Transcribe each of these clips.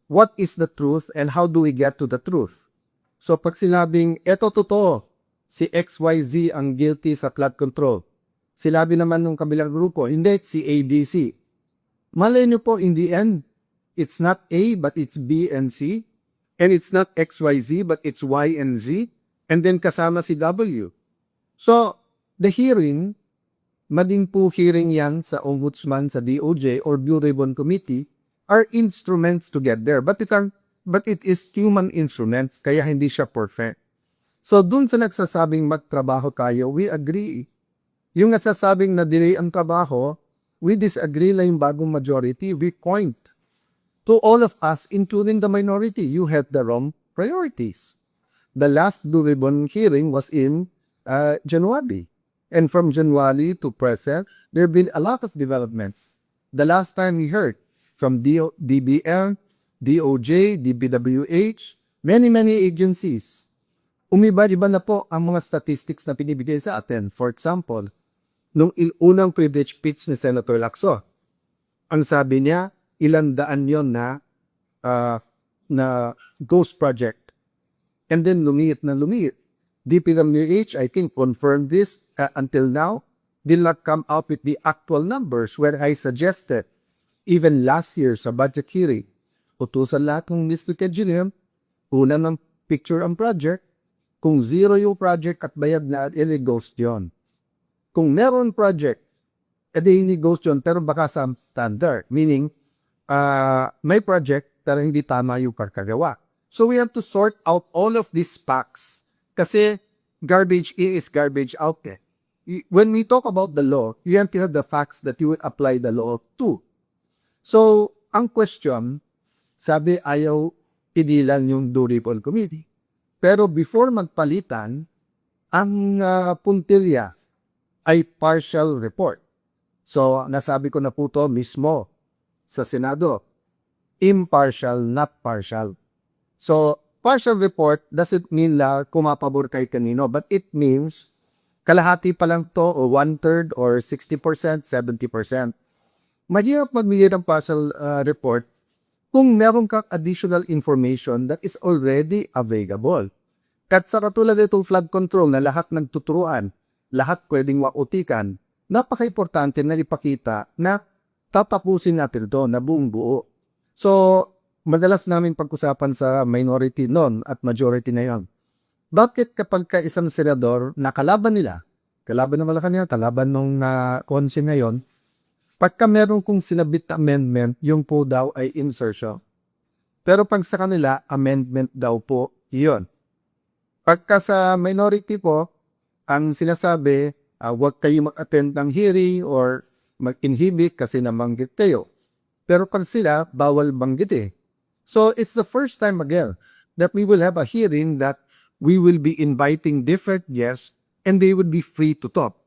what is the truth and how do we get to the truth? So pag sinabing, eto totoo, si XYZ ang guilty sa flood control. Sinabi naman ng kabilang grupo, hindi, si ABC. Malay niyo po, in the end, it's not A, but it's B and C. And it's not XYZ, but it's Y and Z. And then kasama si W. So, the hearing, maging po hearing yan sa Ombudsman, sa DOJ, or Blue Ribbon Committee, are instruments to get there. But it is human instruments, kaya hindi siya perfect. So, dun sa nagsasabing magtrabaho tayo, we agree. Yung nagsasabing na delay ang trabaho, we disagree lang yung bagong majority. We point to all of us, including the minority. You had the wrong priorities. The last Blue Ribbon hearing was in January. And from January to present, there have been a lot of developments. The last time we heard from DBM, DOJ, DPWH, many agencies. Umiba-iba na po ang mga statistics na pinibigay sa atin. For example, nung unang privilege speech ni Senator Lacson, ang sabi niya, ilang daan yon na ghost project. And then lumiit na lumiit. DPWH, I think, confirmed this until now, did not come out with the actual numbers where I suggested, even last year sa budget hearing, utusan lahat ng district engineer, una ng picture ang project, kung zero yung project at bayad na, ghost yon. Kung meron project, hindi ghost yon, pero baka sa standard, meaning, may project, pero hindi tama yung pagkagawa. So we have to sort out all of these facts. Kasi garbage in is garbage out eh. When we talk about the law, you have to have the facts that you would apply the law to. So, ang question, sabi ayaw pidilan yung Blue Ribbon Committee. Pero before magpalitan, ang puntilya ay partial report. So, nasabi ko na po to mismo sa Senado. Impartial, not partial. So, partial report doesn't mean na kumapabor kay kanino, but it means kalahati pa lang to o 1/3 or 60%, 70%. Mahirap magbigay ng partial report kung meron kang additional information that is already available. At sa katulad itong flood control na lahat nagtuturuan, lahat pwedeng wautikan, napaka-importante na ipakita na tatapusin natin ito na buong buo. So, madalas namin pag-usapan sa minority noon at majority na yon. Bakit kapag ka isang senador na kalaban nila, kalaban ng Malacanang, kalaban nung konse ngayon, pagka meron kong sinabit na amendment, yung po daw ay insertion. Pero pag sa kanila, amendment daw po iyon. Pagka sa minority po, ang sinasabi, huwag kayo mag-attend ng hearing or mag-inhibit kasi namanggit kayo. Pero pag sila, bawal banggit eh. So it's the first time again that we will have a hearing that we will be inviting different guests and they would be free to talk.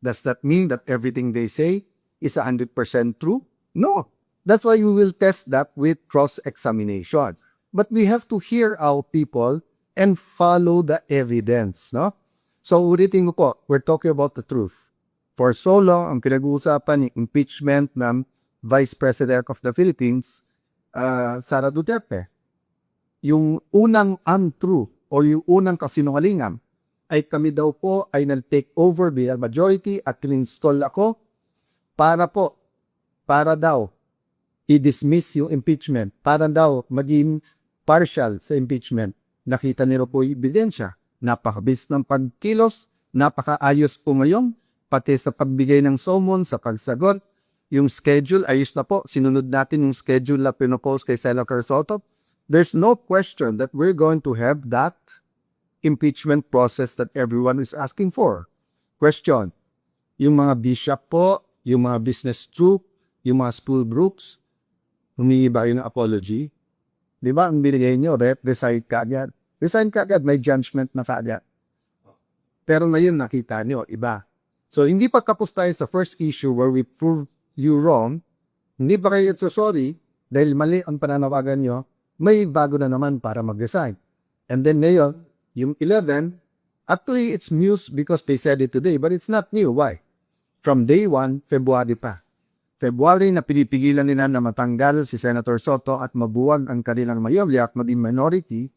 Does that mean that everything they say is 100% true? No. That's why we will test that with cross-examination. But we have to hear our people and follow the evidence, no? So ulitin ko po, we're talking about the truth. For so long, ang pinag-uusapan yung impeachment ng Vice President of the Philippines, Sara Duterte. Yung unang untrue o yung unang kasinungalingan ay kami daw po ay nag-take over bilang majority at in-install ako para daw i-dismiss yung impeachment, para daw maging partial sa impeachment. Nakita nila po yung ebidensya. Napakabis ng pagkilos, napakaayos po ngayon, pati sa pagbigay ng summon, sa pagsagot. Yung schedule, ayos na po. Sinunod natin yung schedule na pinopose kay Senator Soto. There's no question that we're going to have that impeachment process that everyone is asking for. Question, yung mga bishop po, yung mga business troop, yung mga school groups, humingi ba yun ng apology? Di ba, ang binigay nyo, resign ka agad. Resign ka agad, may judgment na kaagad. Pero ngayon nakita nyo, iba. So, hindi pa tapos tayo sa first issue where we prove you wrong, hindi pa kayo sorry dahil mali ang pananawagan nyo, may bago na naman para mag-resign. And then ngayon, yung 11, actually it's news because they said it today, but it's not new. Why? From day 1, February pa. February na pinipigilan nila na matanggal si Senator Soto at mabuwag ang kanilang mayorya at maging minority,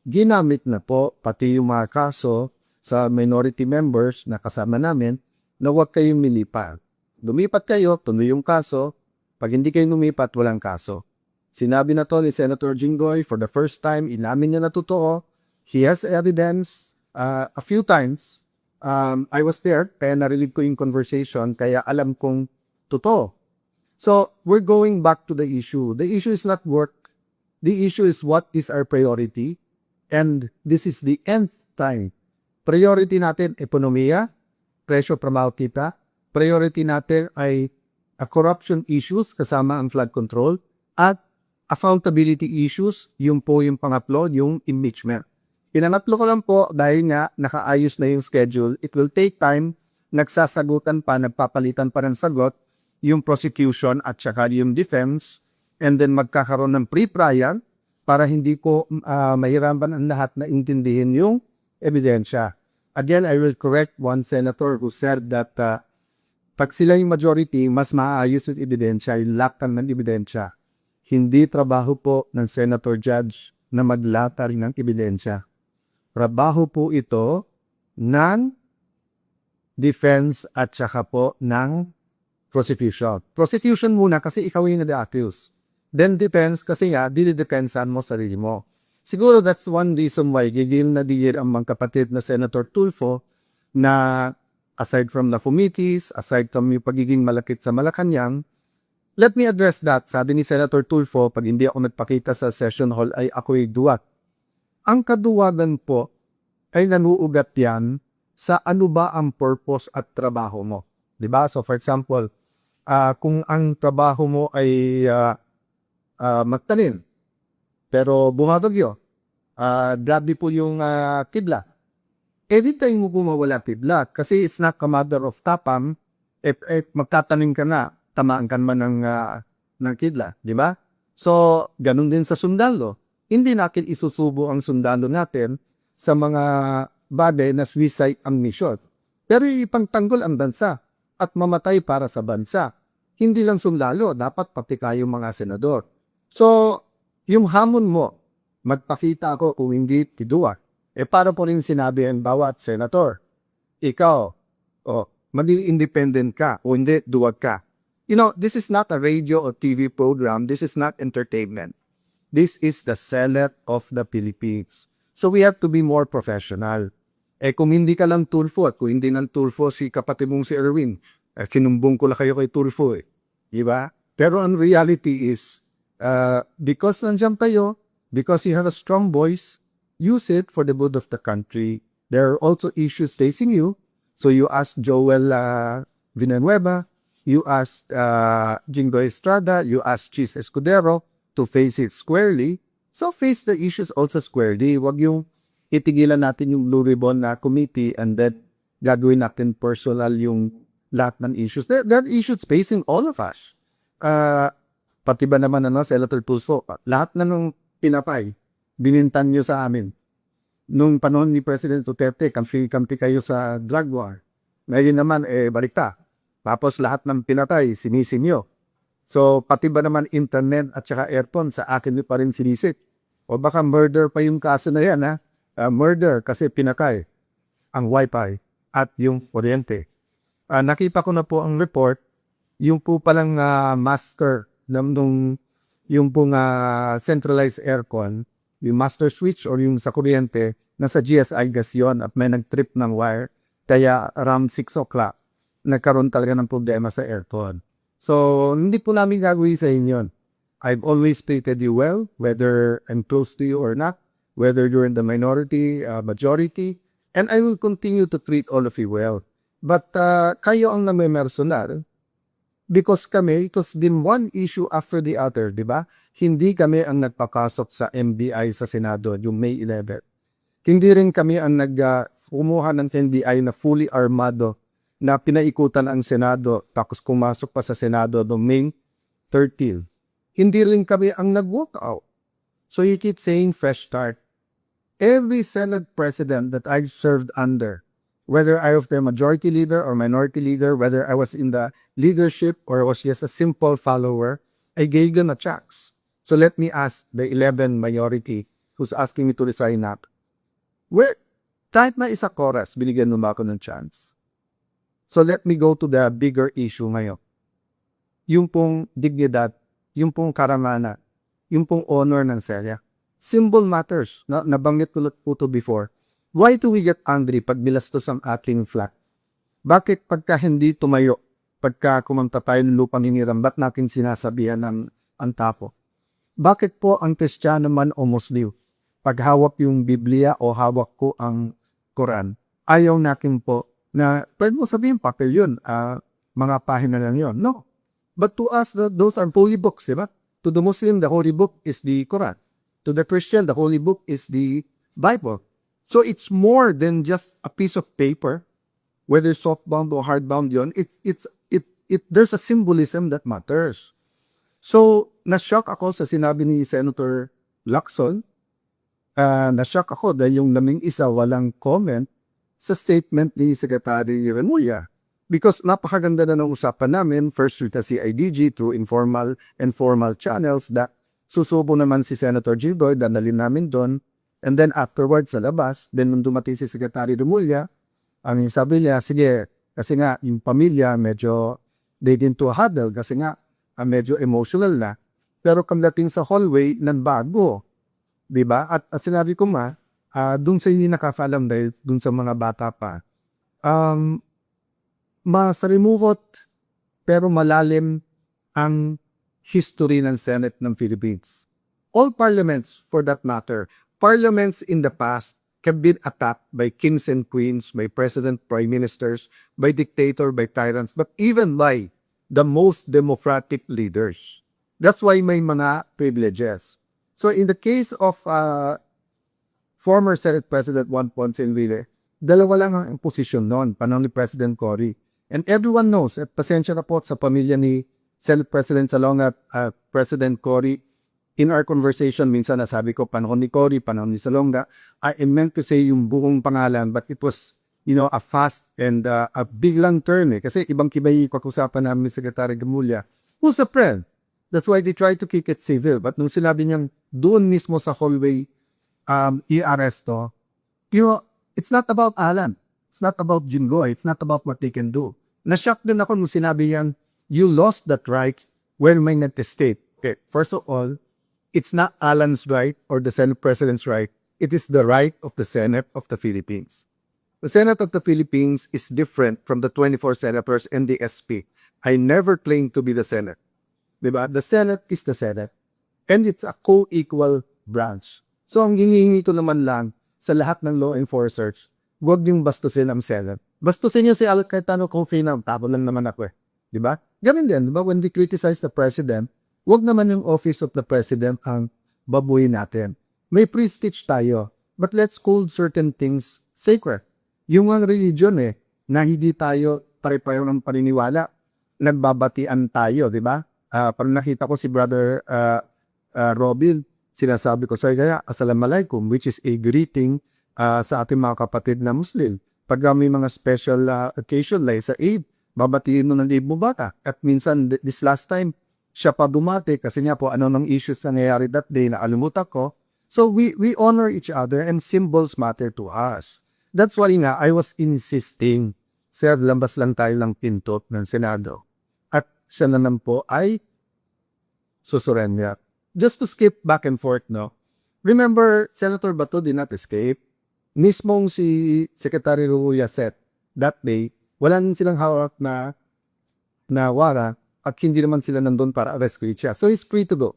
ginamit na po pati yung mga kaso sa minority members na kasama namin na huwag kayong milipat. Lumipat kayo, tuloy yung kaso. Pag hindi kayo lumipat, walang kaso. Sinabi na to ni Senator Jinggoy for the first time, inamin niya na totoo. He has evidence a few times. I was there, kaya narinig ko yung conversation, kaya alam kong totoo. So, we're going back to the issue. The issue is not work. The issue is what is our priority. And this is the end time. Priority natin, ekonomiya, presyo pramaw kita. Priority natin ay corruption issues kasama ang flood control at accountability issues, yung po yung pangatlo, yung impeachment. Pinangatlo ko lang po dahil nga nakaayos na yung schedule. It will take time, nagsasagutan pa, nagpapalitan pa ng sagot, yung prosecution at saka yung defense, and then magkakaroon ng pre-trial para hindi po mahirapan ang lahat na intindihin yung ebidensya. Again, I will correct one senator who said that pag sila yung majority, mas maayos yung ebidensya, yung laktan ng ebidensya. Hindi trabaho po ng senator judge na maglata rin ng ebidensya. Trabaho po ito ng defense at saka po ng prosecution. Prosecution muna kasi ikaw yung na-accuse. Then defense kasi nga, dinidepensan mo sarili mo. Siguro that's one reason why gigil na digil ang mga kapatid na Senator Tulfo na aside from the committees, aside from yung pagiging malakit sa Malacanang, let me address that. Sabi ni Senator Tulfo, pag hindi ako nagpakita sa session hall ay ako'y duwat. Ang kaduwagan po ay nanuugat yan sa ano ba ang purpose at trabaho mo. Diba? So for example, kung ang trabaho mo ay magtanim, pero bumabagyo, grabe po yung kidlat. Di tayo mo bumawala kidlat kasi it's not a matter of tapam, magtatanim ka na, tamaan ka man ng kidlat, di ba? So, ganun din sa sundalo. Hindi natin isusubo ang sundalo natin sa mga bagay na suicide ammunition. Pero ipangtanggol ang bansa at mamatay para sa bansa. Hindi lang sundalo, dapat pati kayong mga senador. So, yung hamon mo, magpakita ako kung hindi tiduwa. Para po rin sinabi ang bawat senator, ikaw, maging independent ka o hindi, duwag ka. You know, this is not a radio or TV program. This is not entertainment. This is the Senate of the Philippines. So we have to be more professional. Kung hindi ka lang Tulfo at kung hindi ng Tulfo si kapatid mong si Erwin, sinumbong ko lang kayo kay Tulfo Diba? Pero ang reality is, because nandiyan kayo, because you have a strong voice, use it for the good of the country. There are also issues facing you. So you asked Joel Villanueva, you asked Jinggoy Estrada, you asked Chis Escudero to face it squarely. So face the issues also squarely. Wag yung itigilan natin yung Blue Ribbon na committee and then gagawin natin personal yung lahat ng issues. There are issues facing all of us. Pati ba naman Senator Tulfo, lahat na nung pinapay, binintan nyo sa amin. Nung panahon ni President Duterte, kampi kayo sa drug war. Ngayon naman, balikta. Tapos lahat ng pinatay, sinisin nyo. So, pati ba naman internet at saka airphone, sa akin nyo pa rin sinisit. O baka murder pa yung kaso na yan, ha? Murder kasi pinatay ang wifi at yung kuryente. Nakita ko na po ang report, yung po palang master yung pong centralized aircon, yung master switch or yung sa kuryente, nasa GSI gas yun at may nag-trip ng wire. Kaya around 6 o'clock, nagkaroon talaga ng problema sa aircon. So, hindi po namin gagawin sa inyo. I've always treated you well, whether I'm close to you or not, whether you're in the minority, majority, and I will continue to treat all of you well. But kayo ang namimersonal, because kami, it was been one issue after the other, di ba? Hindi kami ang nagpakasok sa MBI sa Senado, yung May 11. Hindi rin kami ang kumuha ng NBI na fully armado na pinaikutan ang Senado tapos kumasok pa sa Senado noong May 13. Hindi rin kami ang nag-walk out. So you keep saying fresh start. Every Senate president that I've served under, whether I was the majority leader or minority leader, whether I was in the leadership or was just a simple follower, I gave them a chance. So let me ask the 11 majority who's asking me to resign up. Kahit na isa chorus, binigyan mo ba ako ng chance? So let me go to the bigger issue ngayon. Yung pong dignidad, yung pong karamana, yung pong honor ng Celia. Symbol matters. Nabanggit ko po to before. Why do we get angry pag bilastos ang ating flag? Bakit pagka hindi tumayo, pagka kumanta tayo ng lupang hiniram, ba't natin sinasabihan ng ang tapo? Bakit po ang Kristiyano man o Muslim, pag hawak yung Biblia o hawak ko ang Quran, ayaw natin po na pwede mo sabihin papel yun, mga pahina lang yun. No. But to us, those are holy books, diba? To the Muslim, the holy book is the Quran. To the Christian, the holy book is the Bible. So it's more than just a piece of paper, whether softbound or hardbound yun. There's a symbolism that matters. So, na-shock ako sa sinabi ni Senator Lacson. Na-shock ako dahil yung naming isa walang comment sa statement ni Secretary Remulla. Because napakaganda na ng usapan namin, first with the CIDG through informal and formal channels that susubo naman si Senator Gildoy, danalin namin doon. And then afterwards sa labas, then nung dumating si Secretary Remulla, ang sabi niya, sige, kasi nga yung pamilya medyo, they didn't to huddle kasi nga medyo emotional na. Pero kamdating sa hallway, nanbago. Diba? At sinabi ko dun sa hindi nakakalam dahil dun sa mga bata pa, masarimuhot pero malalim ang history ng Senate ng Philippines. All parliaments, for that matter, parliaments in the past have been attacked by kings and queens, by president, prime ministers, by dictator, by tyrants, but even by the most democratic leaders. That's why may mga privileges. So in the case of former Senate President Juan Ponce Enrile, dalawa lang ang posisyon noon, panahon ni President Cory. And everyone knows, at pasensya na po sa pamilya ni Senate President Salonga at President Cory, in our conversation, minsan nasabi ko, panahon ni Cory, panahon ni Salonga, I meant to say yung buong pangalan, but it was, a fast and a biglang term Kasi ibang kibay pag-usapan namin ni Secretary Remulla, who's a friend? That's why they try to keep it civil. But nung sinabi niyang doon mismo sa hallway, i-aresto, it's not about Alan. It's not about Jim Goy. It's not about what they can do. Na-shock din ako nung sinabi yan, you lost that right when may nag-state. Okay, first of all, it's not Alan's right or the Senate President's right. It is the right of the Senate of the Philippines. The Senate of the Philippines is different from the 24 senators and the SP. I never claimed to be the Senate. Diba? The Senate is the Senate. And it's a co-equal branch. So ang hinihingi ko naman lang sa lahat ng law enforcers, huwag niyong bastusin ang Senate. Bastusin niyo si Al Cayetano Cofina, tabo lang naman ako Diba? Ganun din, diba? When they criticize the President, huwag naman yung office of the President ang babuhin natin. May prestige tayo, but let's hold certain things sacred. Yung ang religion na hindi tayo pare-pareho ng paniniwala, nagbabatian tayo, diba? Parang nakita ko si Brother Robin, sinasabi ko sa kaya, Assalamualaikum, which is a greeting sa ating mga kapatid na Muslim. Pag may mga special occasion like sa Eid, babatiin mo ng Eid Mubarak. At minsan, this last time, siya pa bumati kasi nga po ano ng issues na nangyayari that day na alimutan ko. So we honor each other and symbols matter to us. That's why nga, I was insisting, sir, lambas lang tayo ng pinto ng Senado. At siya naman po ay susurrender. Just to skip back and forth, no? Remember, Senator Bato did not escape. Mismong si Secretary Remulla said that day, wala silang hawak na warrant at hindi naman sila nandun para rescue siya. So he's free to go.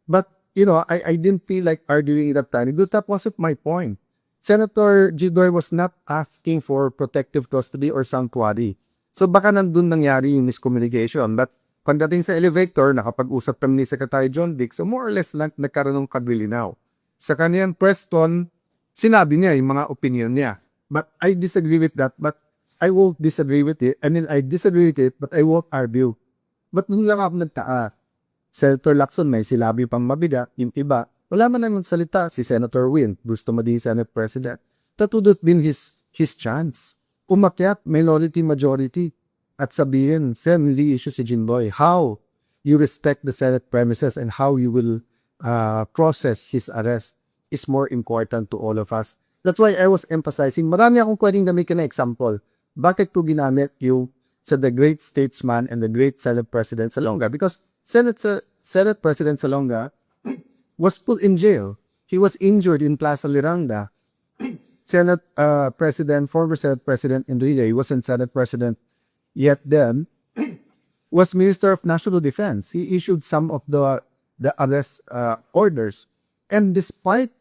But, I didn't feel like arguing that time. That wasn't my point. Senator Gildoy was not asking for protective custody or sanctuary. So baka nandun nangyari yung miscommunication. But pagdating sa elevator, nakapag-usap kami ni Secretary John Dick, so more or less lang nagkaroon ng kaglilinaw. Sa kaniyang Preston, sinabi niya yung mga opinion niya. But I disagree with that, but I won't disagree with it. I mean, I disagree with it, but I won't argue. But nung lang ako nagtaa, Senator Lacson may silabi pang mabigat, yung iba, wala man naman salita si Senator Win, gusto maging Senate President. That would have been his chance. umakyat minority majority at sabihin, Sen, hindi issue si Jimboy. How you respect the Senate premises and how you will process his arrest is more important to all of us. That's why I was emphasizing, marami akong pwedeng gamitin na example. Bakit ko ginamit yung sa the great statesman and the great Senate President Salonga? Because Senate President Salonga was put in jail. He was injured in Plaza Miranda. Senate former Senate President Enrile, he wasn't Senate President yet then, was Minister of National Defense. He issued some of the arrest orders. And despite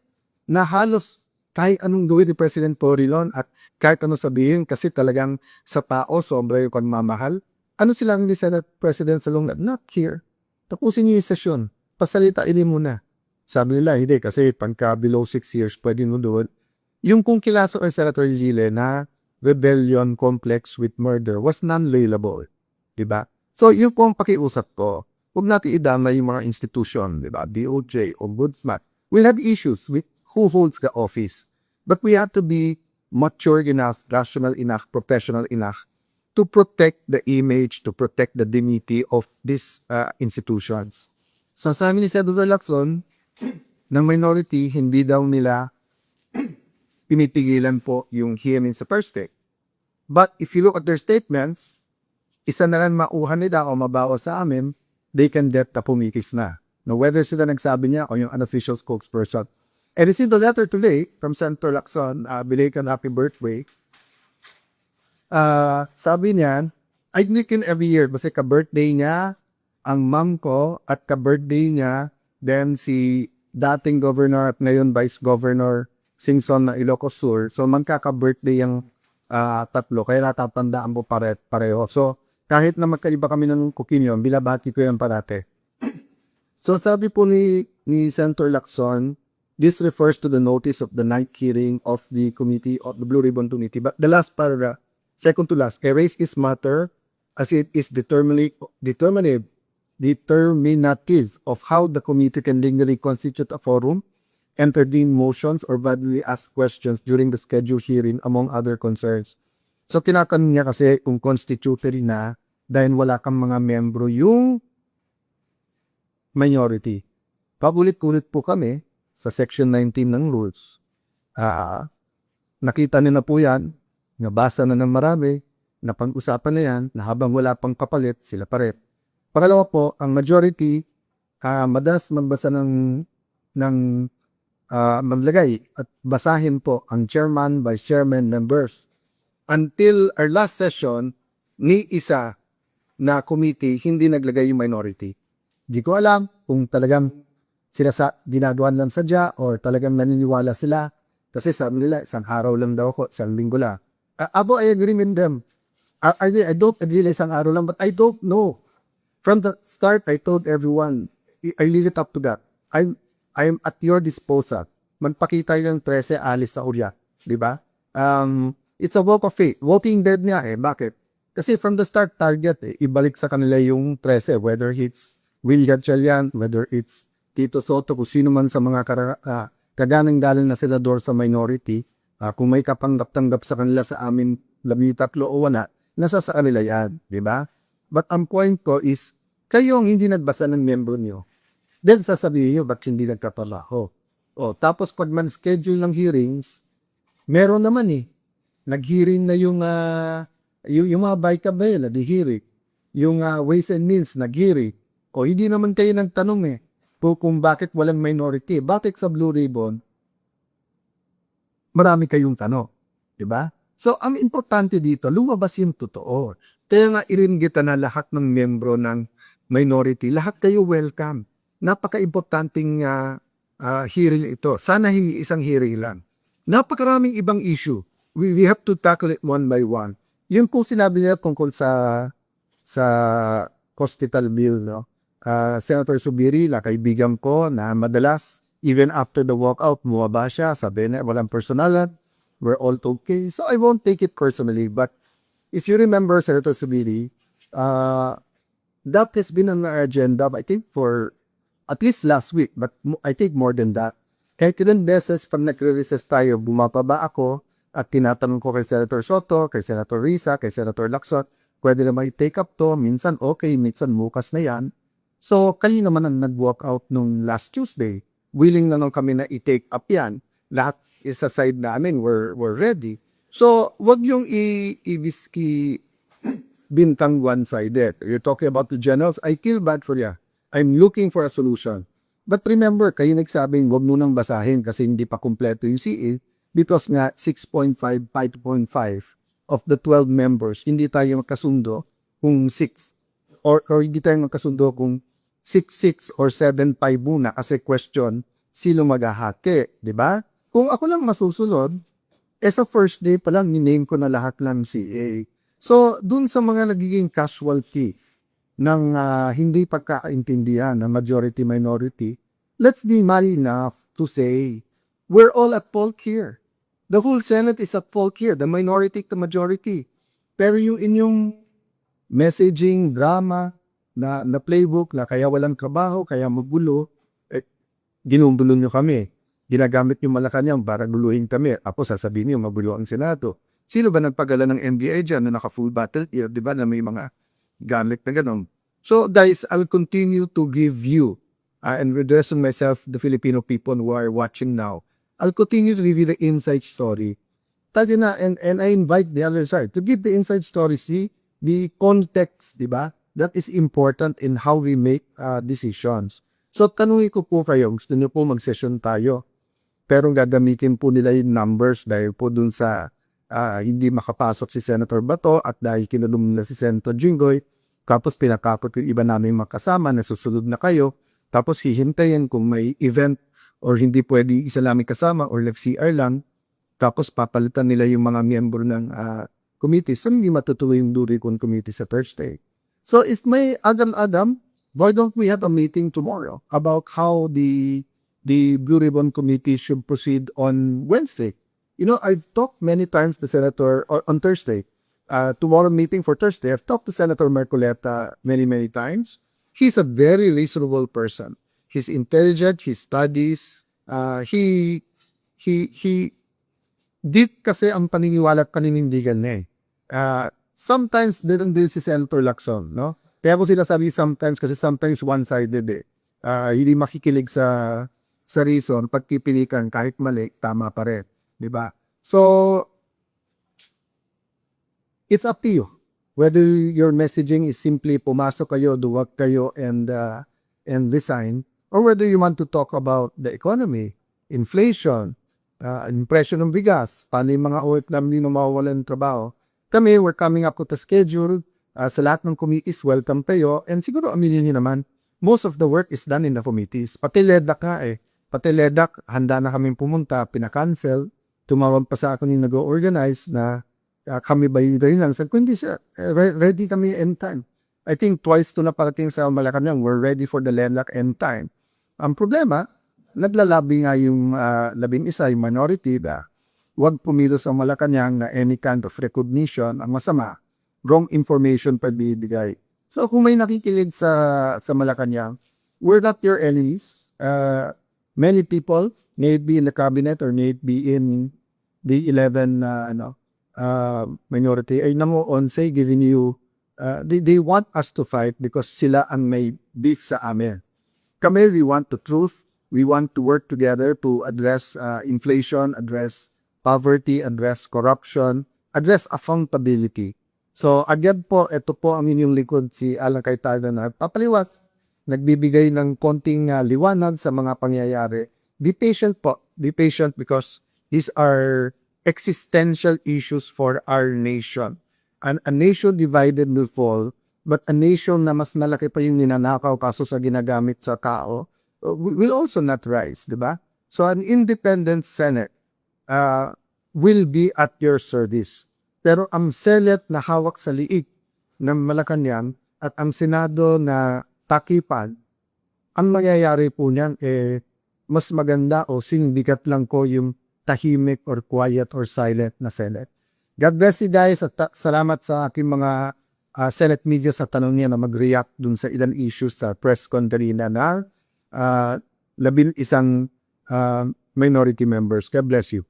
na halos kahit anong gawin ni President Porilon at kahit anong sabihin kasi talagang sa tao sobra yung pagmamahal, ano silang ni Senate President Salonga? Not here. Tapusin niyo yung sesyon. Pasalitain muna. Sabi nila, hindi kasi pagka below 6 years pwede mo doon. Yung kung kilaso kay Senator Gile na rebellion complex with murder was non-bailable. Diba? So yung kung pakiusap ko, huwag natin idama yung mga institution, diba? DOJ, Ombudsman. We'll have issues with who holds the office. But we have to be mature enough, rational enough, professional enough to protect the image, to protect the dignity of these institutions. So sa amin ni Senator Lacson, ng minority, hindi daw nila pinitigilan po yung hearing sa first take. But if you look at their statements, isa na lang mauhan nila o mabawa sa amin, they can get na pumikis na. No, whether sila nagsabi niya o yung unofficial spokesperson. And you see the letter today from Senator Lacson, belated happy birthday. Sabi niya, I drink in every year kasi ka-birthday niya, ang mom ko at ka-birthday niya, then si dating governor at ngayon vice governor Singson na Ilocos Sur. So magkaka-birthday yung tatlo, kaya natatandaan po pareho. So kahit na magkaiba kami ng opinion, bilabati ko yan parate. So sabi po ni Senator Lacson, this refers to the notice of the night hearing of the committee of the Blue Ribbon Committee. But the last paragraph, second to last, I raise this matter as it is determinative of how the committee can legally constitute a forum, entertain motions, or validly ask questions during the scheduled hearing, among other concerns. So tinatanong niya kasi kung constitutory na dahil wala kang mga membro yung minority. Pabulit-ulit po kami sa Section 19 ng rules. Nakita niyo na po yan, nabasa na ng marami, napag-usapan na yan, na habang wala pang kapalit, sila pa rin. Pangalawa po, ang majority, madalas magbasa ng maglagay at basahin po ang chairman, vice chairman, members. Until our last session, ni isa na committee, hindi naglagay yung minority. Di ko alam kung talagang sila ginagawan lang sadya or talagang naniniwala sila. Kasi sabi nila, isang araw lang daw ako, isang linggo lang. I agree with them. I don't agree na isang araw lang, but I don't know. From the start, I told everyone, I leave it up to God. I'm at your disposal. Magpakita yung 13, alis sa Urya. Diba? It's a walk of faith. Walking dead niya Bakit? Kasi from the start, target ibalik sa kanila yung 13, whether it's Will Gatchalian, whether it's Tito Soto, kung sino man sa mga kaganang-galang na senador sa minority, kung may kapanggap-tanggap sa kanila sa amin 13 o wala, nasa sa kanila yan, di ba? But ang point ko is, kayo ang hindi nagbasa ng membro nyo, then sasabihin nyo, ba't hindi nagkapalaho? Tapos pag man-schedule ng hearings, meron naman nag-hearing na yung mga Baykabela, di-hearing. Yung Ways and Means, nag-hearing. Hindi naman kayo nagtanong kung bakit walang minority. Bakit sa Blue Ribbon, marami kayong tanong. Diba? So, ang importante dito, lumabas yung totoo. Kaya nga iringgita na lahat ng membro ng minority. Lahat kayo welcome. Napaka-importanting hearing ito. Sana hindi isang hearing lang. Napakaraming ibang issue. We have to tackle it one by one. Yun po sinabi niya tungkol sa hospital bill, no? Senator Subirila, kaibigan ko na madalas, even after the walkout, bumaba siya, sabi na, walang personalan, we're all okay. So I won't take it personally, but if you remember, Senator Subiri, that has been on our agenda, I think, for at least last week, but I think more than that. Kahit ilan beses, pag nagre-recess tayo, bumababa ako, at tinatanong ko kay Senator Soto, kay Senator Risa, kay Senator Lacson, pwede na may-take up to, minsan okay, minsan bukas na yan. So, kayo naman ang nag-walk out nung last Tuesday. Willing na nung kami na i-take up yan. Lahat is aside namin, we're ready. So, wag yung i-whiskey bintang one-sided. You're talking about the generals, I feel bad for you. I'm looking for a solution. But remember, kayo nagsabing wag mo nang basahin kasi hindi pa kumpleto yung CA because nga 6.5, 5.5 of the 12 members, hindi tayo magkasundo kung 6 or hindi tayo magkasundo kung 6-6 or 7-5 muna kasi question, sino maghahati, di ba? Kung ako lang masusunod, sa first day pa lang, niname ko na lahat ng CA. So, dun sa mga nagiging casualty ng hindi pagkakaintindihan ng majority-minority, let's be man enough to say, we're all at fault here. The whole Senate is at fault here, the minority to majority. Pero yung inyong messaging, drama, na playbook na kaya walang trabaho, kaya magulo, ginugulo nyo kami. Ginagamit yung Malacanang para guluhin kami. Apo sasabihin nyo, magulo ang Senado. Sino ba nagpagala ng NBI dyan na naka-full battle gear, di ba, na may mga gamit na gano'n? So, guys, I'll continue to give you, and addressing myself, the Filipino people who are watching now, I'll continue to give you the inside story. Tadi na, and I invite the other side to give the inside story, see, the context, di ba? That is important in how we make decisions. So, tanungin ko po kayo, gusto niyo po mag-session tayo, pero gagamitin po nila yung numbers dahil po dun sa hindi makapasok si Senator Bato at dahil kinulong na si Senator Jinggoy, tapos pinakapot yung iba namin makasama na susunod na kayo, tapos hihintayin kung may event or hindi pwede isa namin kasama or FCR lang, tapos papalitan nila yung mga miyembro ng committee, so hindi matutuloy yung Duricon committee sa Thursday. So if may Adam, why don't we have a meeting tomorrow about how the Duricon committee should proceed on Wednesday? You know, I've talked many times to Senator, or on Thursday, tomorrow meeting for Thursday, I've talked to Senator Marcoleta many times. He's a very reasonable person. He's intelligent, he studies, he did kasi ang paniniwala at paninindigan niya sometimes din si Senator Lacson, no? Kaya po sila sabi sometimes kasi sometimes one-sided hindi makikilig sa reason, pagpipilikan kahit mali, tama pa rin. Diba? So, it's up to you. Whether your messaging is simply pumasok kayo, duwag kayo, and resign, or whether you want to talk about the economy, inflation, impression ng bigas, paano yung mga OFW na mawawalan ng trabaho. Kami, we're coming up with a schedule. Sa lahat ng committees, welcome kayo. And siguro aminin niyo naman, most of the work is done in the committees. Pati LEDAC Pati LEDAC, handa na kaming pumunta, pinakancel. Tumawag pa sa akin yung nag-organize na kami ba yun lang. Sabi ko, hindi siya, ready kami end time. I think twice to na parating sa Malacanang, we're ready for the LEDAC end time. Ang problema, naglalabi nga yung 11, yung minority na huwag pumilos ang Malacanang na any kind of recognition ang masama. Wrong information pa bibigay. So kung may nakikilig sa Malacanang, we're not your enemies. Many people, may it be in the cabinet or may it be in the 11 minority, ay namo-onsay giving you, they want us to fight because sila ang may beef sa amin. Kami, we want the truth. We want to work together to address inflation, address poverty, address corruption, address accountability. So again po, ito po ang inyong likod, si Alan Cayetano na papaliwat, nagbibigay ng konting liwanag sa mga pangyayari. Be patient po. Be patient because these are existential issues for our nation. A nation divided will fall, but a nation na mas malaki pa yung ninanakaw kaso sa ginagamit sa tao will also not rise, di ba? So an independent Senate will be at your service. Pero ang Senate na hawak sa liig ng Malacanang at ang Senado na takipan, ang mangyayari po niyan mas maganda o singbigat lang ko yung tahimik or quiet or silent na Senate. God bless you guys at salamat sa aking mga Senate media sa tanong niya na mag-react dun sa ilang issues sa press con kanina na 11 minority members. God bless you.